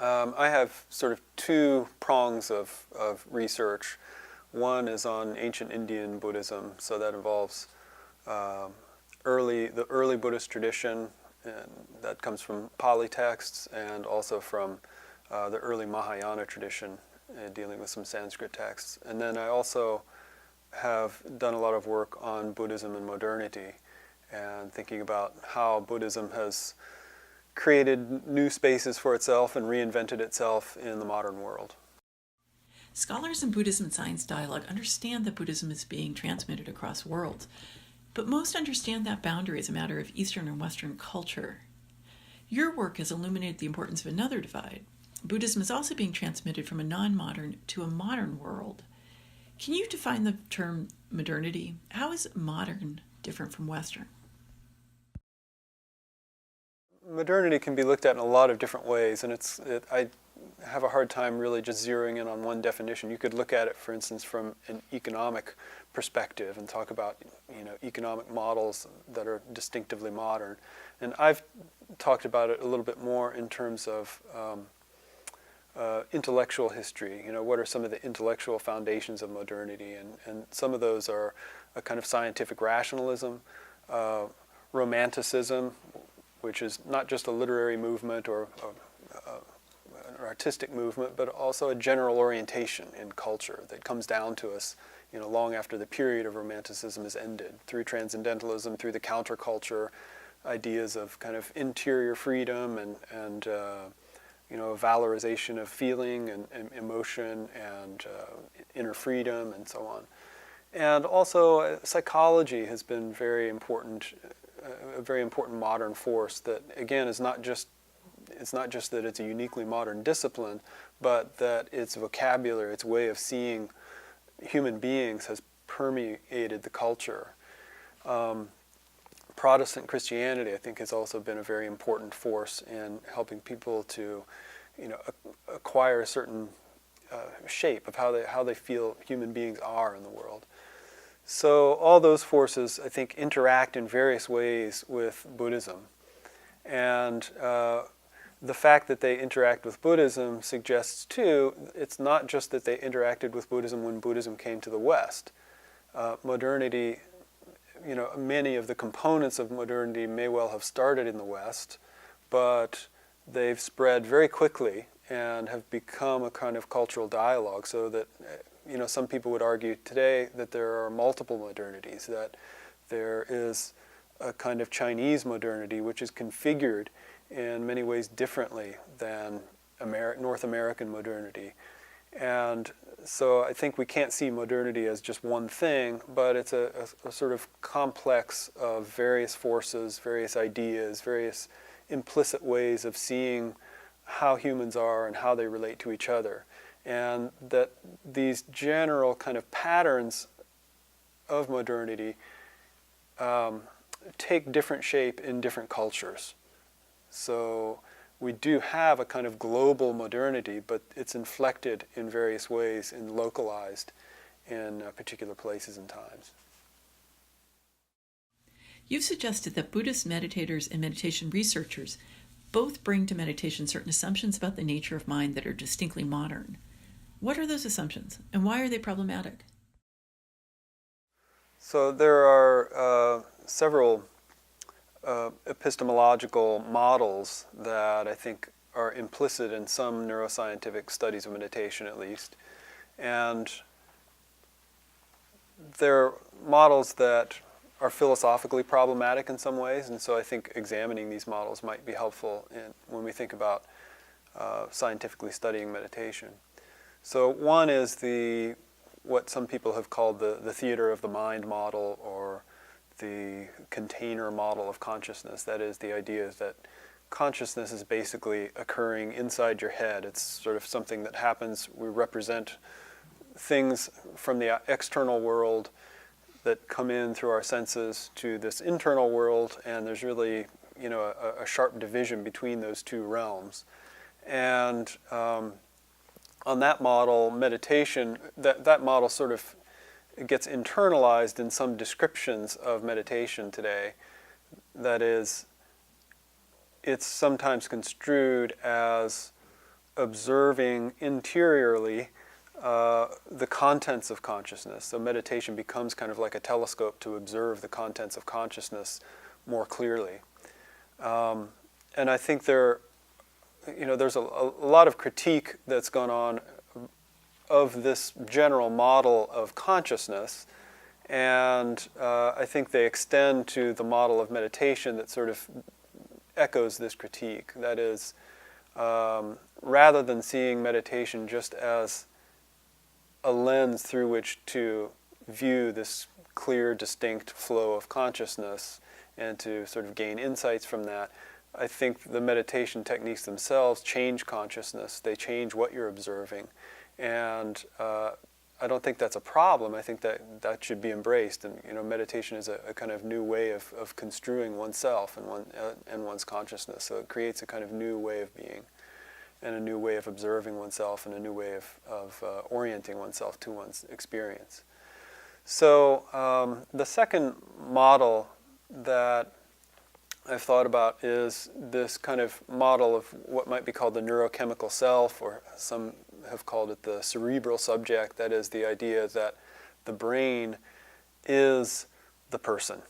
I have sort of two prongs of research. One is on ancient Indian Buddhism, so that involves the early Buddhist tradition, and that comes from Pali texts and also from the early Mahāyāna tradition, dealing with some Sanskrit texts. And then I also have done a lot of work on Buddhism and modernity, and thinking about how Buddhism has created new spaces for itself and reinvented itself in the modern world. Scholars in Buddhism and science dialogue understand that Buddhism is being transmitted across worlds, but most understand that boundary as a matter of Eastern and Western culture. Your work has illuminated the importance of another divide. Buddhism is also being transmitted from a non-modern to a modern world. Can you define the term modernity? How is modern different from Western? Modernity can be looked at in a lot of different ways, and I have a hard time really just zeroing in on one definition. You could look at it, for instance, from an economic perspective and talk about, economic models that are distinctively modern. And I've talked about it a little bit more in terms of intellectual history. What are some of the intellectual foundations of modernity? And some of those are a kind of scientific rationalism, romanticism, which is not just a literary movement or an artistic movement, but also a general orientation in culture that comes down to us, long after the period of romanticism is ended, through transcendentalism, through the counterculture, ideas of kind of interior freedom and valorization of feeling and emotion and inner freedom and so on. And also psychology has been very important, a very important modern force that, again, it's not just that it's a uniquely modern discipline, but that its vocabulary, its way of seeing human beings has permeated the culture. Protestant Christianity, I think, has also been a very important force in helping people to, acquire a certain shape of how they feel human beings are in the world. So all those forces, I think, interact in various ways with Buddhism. And the fact that they interact with Buddhism suggests, too, it's not just that they interacted with Buddhism when Buddhism came to the West. Modernity, many of the components of modernity may well have started in the West, but they've spread very quickly and have become a kind of cultural dialogue, so that some people would argue today that there are multiple modernities, that there is a kind of Chinese modernity which is configured in many ways differently than North American modernity. And so I think we can't see modernity as just one thing, but it's a sort of complex of various forces, various ideas, various implicit ways of seeing how humans are and how they relate to each other. And that these general kind of patterns of modernity take different shape in different cultures. So we do have a kind of global modernity, but it's inflected in various ways and localized in particular places and times. You've suggested that Buddhist meditators and meditation researchers both bring to meditation certain assumptions about the nature of mind that are distinctly modern. What are those assumptions, and why are they problematic? So there are several epistemological models that I think are implicit in some neuroscientific studies of meditation, at least. And they're models that are philosophically problematic in some ways, and so I think examining these models might be helpful when we think about scientifically studying meditation. So one is what some people have called the theater of the mind model, or the container model of consciousness. That is, the idea is that consciousness is basically occurring inside your head. It's sort of something that happens. We represent things from the external world that come in through our senses to this internal world, and there's really, a sharp division between those two realms. And on that model, meditation, that model sort of gets internalized in some descriptions of meditation today. That is, it's sometimes construed as observing interiorly the contents of consciousness. So meditation becomes kind of like a telescope to observe the contents of consciousness more clearly. And I think there's a lot of critique that's gone on of this general model of consciousness, and I think they extend to the model of meditation that sort of echoes this critique. That is, rather than seeing meditation just as a lens through which to view this clear, distinct flow of consciousness and to sort of gain insights from that, I think the meditation techniques themselves change consciousness. They change what you're observing. And I don't think that's a problem. I think that should be embraced. And meditation is a kind of new way of construing oneself and one's consciousness. So it creates a kind of new way of being, and a new way of observing oneself, and a new way of orienting oneself to one's experience. So the second model that I've thought about is this kind of model of what might be called the neurochemical self, or some have called it the cerebral subject. That is the idea that the brain is the person,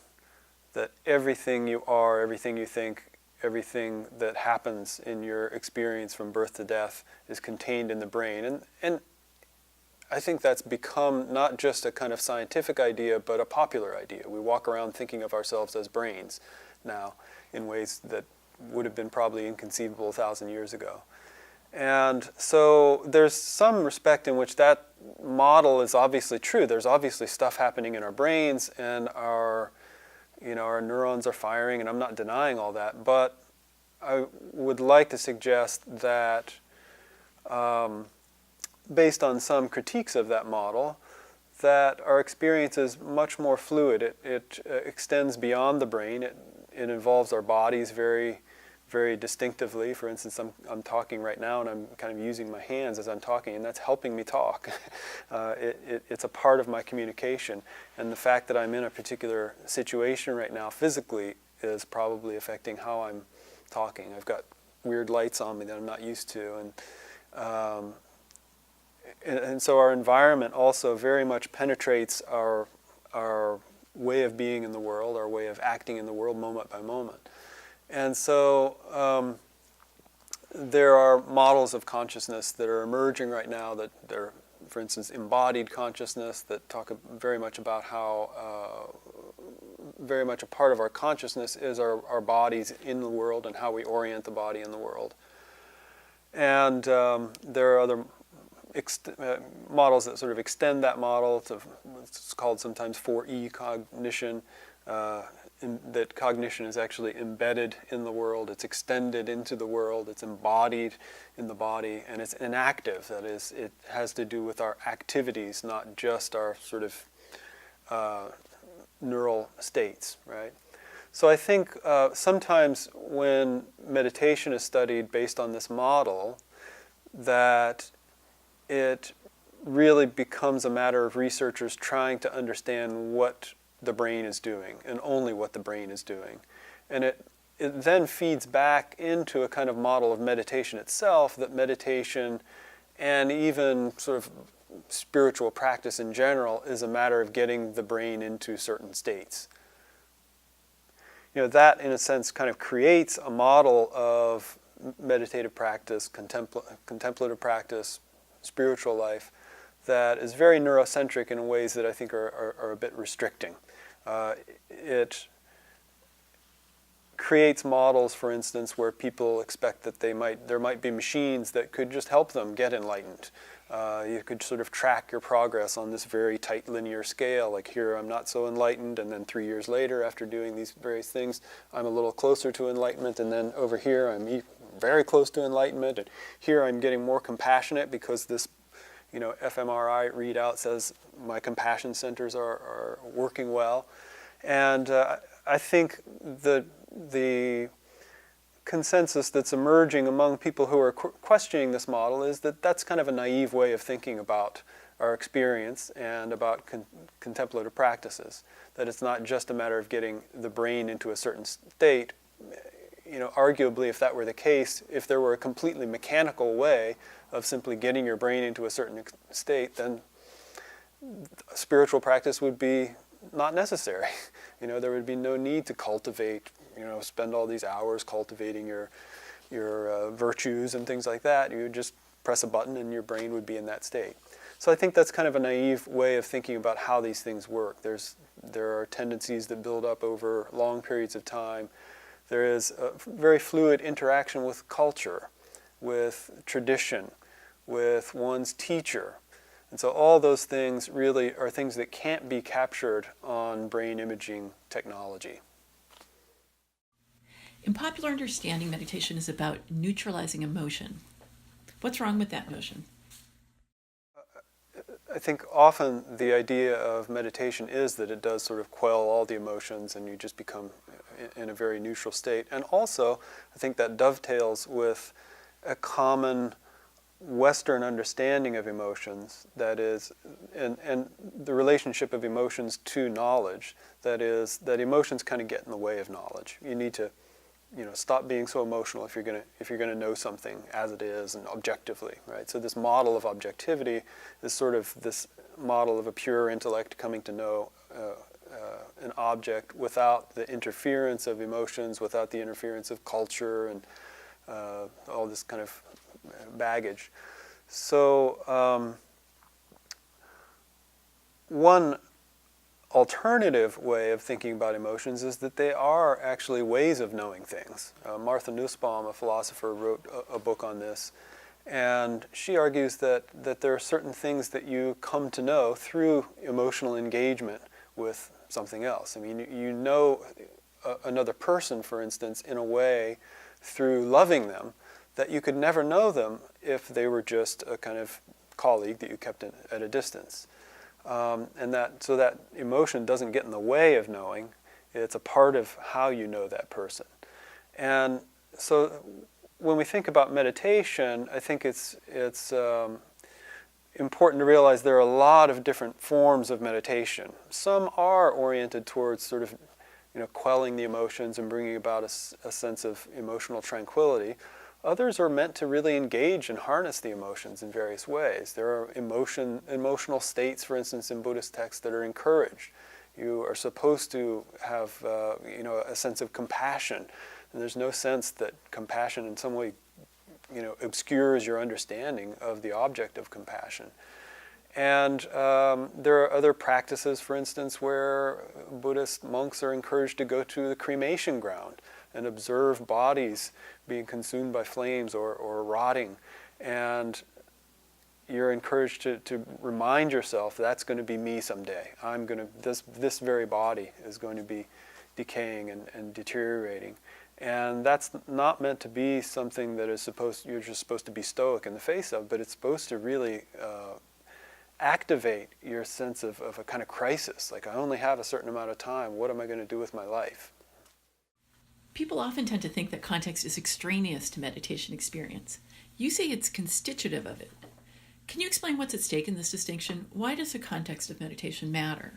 that everything you are, everything you think, everything that happens in your experience from birth to death is contained in the brain. And I think that's become not just a kind of scientific idea, but a popular idea. We walk around thinking of ourselves as brains now in ways that would have been probably inconceivable 1,000 years ago. And so there's some respect in which that model is obviously true. There's obviously stuff happening in our brains, and our neurons are firing, and I'm not denying all that. But I would like to suggest that based on some critiques of that model, that our experience is much more fluid. It extends beyond the brain. It involves our bodies very, very distinctively. For instance, I'm talking right now, and I'm kind of using my hands as I'm talking, and that's helping me talk. It's a part of my communication. And the fact that I'm in a particular situation right now physically is probably affecting how I'm talking. I've got weird lights on me that I'm not used to. And so our environment also very much penetrates our way of being in the world, our way of acting in the world moment by moment. And so there are models of consciousness that are emerging right now that they're, for instance, embodied consciousness, that talk very much about how very much a part of our consciousness is our bodies in the world and how we orient the body in the world. And there are other models that sort of extend that model to what's called sometimes 4E cognition, that cognition is actually embedded in the world, it's extended into the world, it's embodied in the body, and it's inactive. That is, it has to do with our activities, not just our sort of neural states, right? So I think sometimes when meditation is studied based on this model, that it really becomes a matter of researchers trying to understand what the brain is doing, and only what the brain is doing. And it then feeds back into a kind of model of meditation itself, that meditation and even sort of spiritual practice in general is a matter of getting the brain into certain states. That in a sense kind of creates a model of meditative practice, contemplative practice, spiritual life, that is very neurocentric in ways that I think are a bit restricting. It creates models, for instance, where people expect that there might be machines that could just help them get enlightened. You could sort of track your progress on this very tight linear scale, like here I'm not so enlightened, and then 3 years later, after doing these various things, I'm a little closer to enlightenment, and then over here I'm very close to enlightenment, and here I'm getting more compassionate because this fMRI readout says my compassion centers are working well. And I think the consensus that's emerging among people who are questioning this model is that that's kind of a naive way of thinking about our experience and about contemplative practices. That it's not just a matter of getting the brain into a certain state. arguably, if that were the case, if there were a completely mechanical way of simply getting your brain into a certain state, then spiritual practice would be not necessary. There would be no need to cultivate, spend all these hours cultivating your virtues and things like that. You would just press a button and your brain would be in that state. So I think that's kind of a naive way of thinking about how these things work. There are tendencies that build up over long periods of time. There is a very fluid interaction with culture, with tradition, with one's teacher. And so all those things really are things that can't be captured on brain imaging technology. In popular understanding, meditation is about neutralizing emotion. What's wrong with that notion? I think often the idea of meditation is that it does sort of quell all the emotions and you just become in a very neutral state. And also, I think that dovetails with a common Western understanding of emotions, that is, and the relationship of emotions to knowledge, that is, that emotions kind of get in the way of knowledge. You need to stop being so emotional if you're going to know something as it is and objectively, right? So this model of objectivity is sort of this model of a pure intellect coming to know an object without the interference of emotions, without the interference of culture and all this kind of baggage. So one alternative way of thinking about emotions is that they are actually ways of knowing things. Martha Nussbaum, a philosopher, wrote a book on this, and she argues that there are certain things that you come to know through emotional engagement with something else. I mean, you know another person, for instance, in a way through loving them that you could never know them if they were just a kind of colleague that you kept at a distance. And so that emotion doesn't get in the way of knowing. It's a part of how you know that person. And so when we think about meditation, I think it's important to realize there are a lot of different forms of meditation. Some are oriented towards sort of quelling the emotions and bringing about a sense of emotional tranquility. Others are meant to really engage and harness the emotions in various ways. There are emotional states, for instance, in Buddhist texts that are encouraged. You are supposed to have a sense of compassion. And there's no sense that compassion in some way obscures your understanding of the object of compassion. And there are other practices, for instance, where Buddhist monks are encouraged to go to the cremation ground and observe bodies being consumed by flames or rotting. And you're encouraged to remind yourself that's going to be me someday. This very body is going to be decaying and deteriorating. And that's not meant to be something that you're just supposed to be stoic in the face of, but it's supposed to really activate your sense of a kind of crisis. Like, I only have a certain amount of time. What am I going to do with my life? People often tend to think that context is extraneous to meditation experience. You say it's constitutive of it. Can you explain what's at stake in this distinction? Why does the context of meditation matter?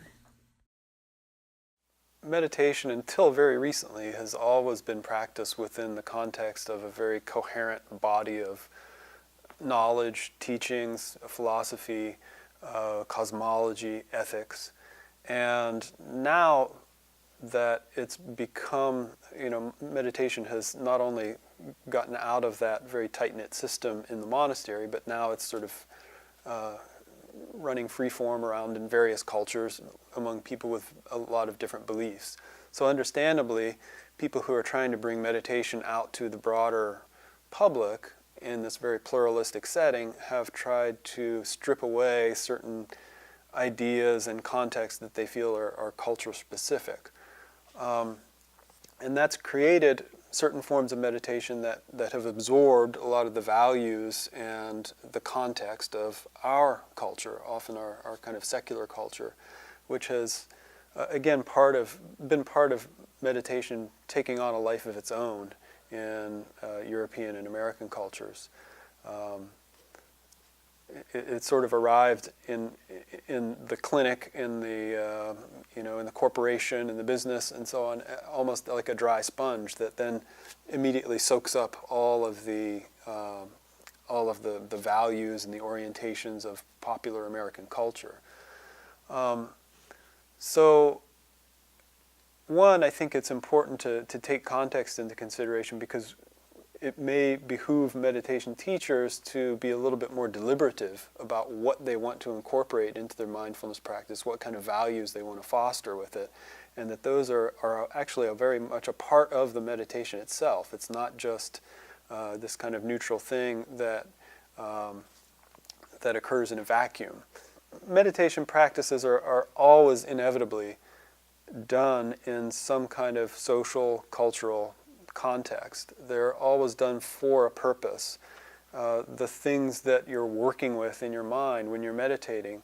Meditation, until very recently, has always been practiced within the context of a very coherent body of knowledge, teachings, philosophy, cosmology, ethics. And now that it's become, meditation has not only gotten out of that very tight-knit system in the monastery, but now it's sort of running free form around in various cultures among people with a lot of different beliefs. So understandably, people who are trying to bring meditation out to the broader public in this very pluralistic setting have tried to strip away certain ideas and contexts that they feel are culture specific. And that's created certain forms of meditation that have absorbed a lot of the values and the context of our culture, often our kind of secular culture, which has, again, been part of meditation taking on a life of its own in European and American cultures. it sort of arrived in the clinic, in the in the corporation, in the business, and so on, almost like a dry sponge that then immediately soaks up all of the values and the orientations of popular American culture. So, one, I think it's important to take context into consideration, because it may behoove meditation teachers to be a little bit more deliberative about what they want to incorporate into their mindfulness practice, what kind of values they want to foster with it, and that those are actually very much a part of the meditation itself. It's not just this kind of neutral thing that occurs in a vacuum. Meditation practices are always inevitably done in some kind of social, cultural context. They're always done for a purpose. The things that you're working with in your mind when you're meditating,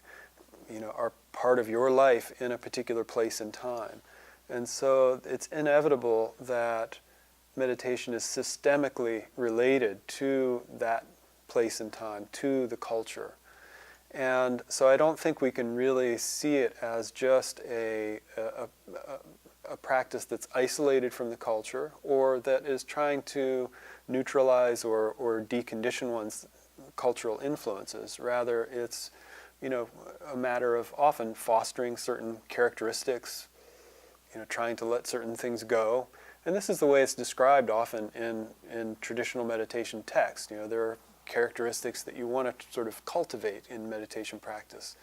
are part of your life in a particular place and time. And so it's inevitable that meditation is systemically related to that place and time, to the culture. And so I don't think we can really see it as just a practice that's isolated from the culture, or that is trying to neutralize or decondition one's cultural influences. Rather, it's a matter of often fostering certain characteristics, trying to let certain things go. And this is the way it's described often in traditional meditation texts. There are characteristics that you want to sort of cultivate in meditation practice.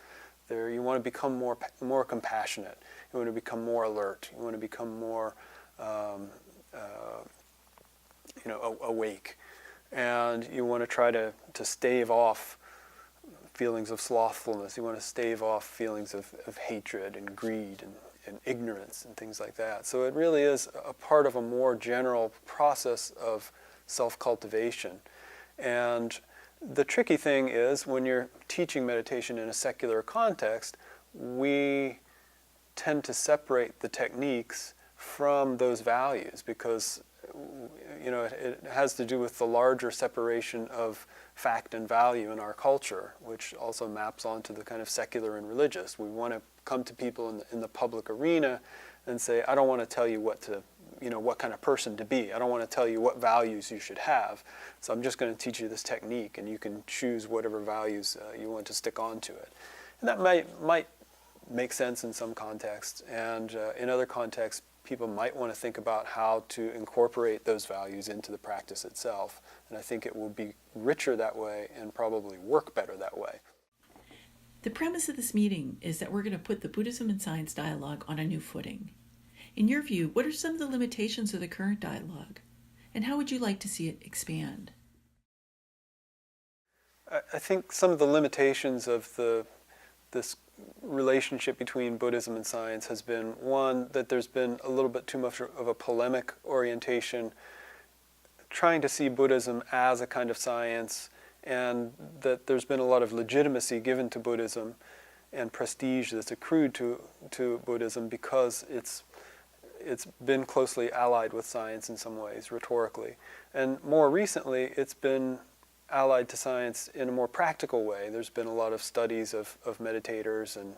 You want to become more compassionate. You want to become more alert. You want to become more awake. And you want to try to stave off feelings of slothfulness. You want to stave off feelings of hatred and greed and ignorance and things like that. So it really is a part of a more general process of self-cultivation. And the tricky thing is, when you're teaching meditation in a secular context, we tend to separate the techniques from those values, because it has to do with the larger separation of fact and value in our culture, which also maps onto the kind of secular and religious. We want to come to people in the public arena and say, I don't want to tell you what kind of person to be. I don't want to tell you what values you should have. So I'm just going to teach you this technique, and you can choose whatever values you want to stick onto it. And that might make sense in some contexts, and in other contexts, people might want to think about how to incorporate those values into the practice itself. And I think it will be richer that way and probably work better that way. The premise of this meeting is that we're going to put the Buddhism and science dialogue on a new footing. In your view, what are some of the limitations of the current dialogue, and how would you like to see it expand? I think some of the limitations of this relationship between Buddhism and science has been, one, that there's been a little bit too much of a polemic orientation, trying to see Buddhism as a kind of science, and that there's been a lot of legitimacy given to Buddhism and prestige that's accrued to Buddhism because it's been closely allied with science in some ways, rhetorically. And more recently, it's been allied to science in a more practical way. There's been a lot of studies of meditators and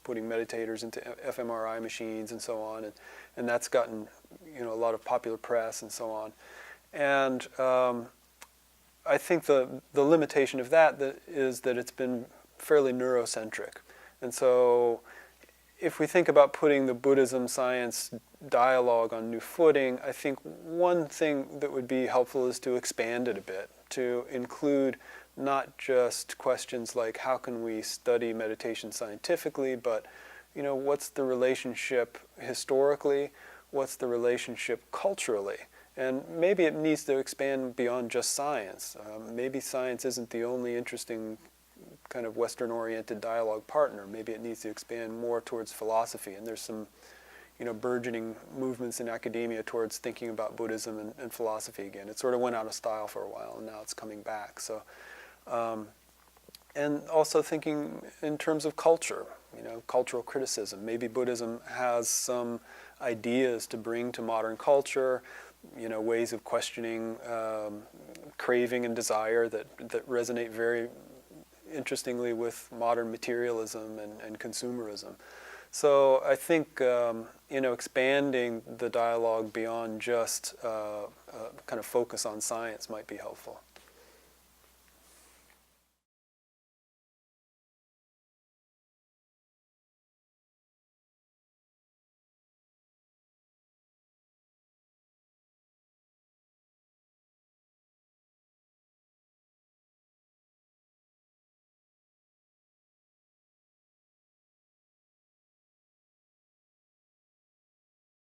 putting meditators into fMRI machines and so on, and that's gotten a lot of popular press and so on. And I think the limitation of that is that it's been fairly neurocentric. And so if we think about putting the Buddhism-science dialogue on new footing, I think one thing that would be helpful is to expand it a bit, to include not just questions like how can we study meditation scientifically, but what's the relationship historically, what's the relationship culturally, and maybe it needs to expand beyond just science. Maybe science isn't the only interesting kind of Western-oriented dialogue partner. Maybe it needs to expand more towards philosophy, and there's some burgeoning movements in academia towards thinking about Buddhism and philosophy again. It sort of went out of style for a while, and now it's coming back. So, and also thinking in terms of culture, cultural criticism. Maybe Buddhism has some ideas to bring to modern culture, ways of questioning craving and desire that resonate very interestingly, with modern materialism and consumerism. So I think expanding the dialogue beyond just kind of focus on science might be helpful.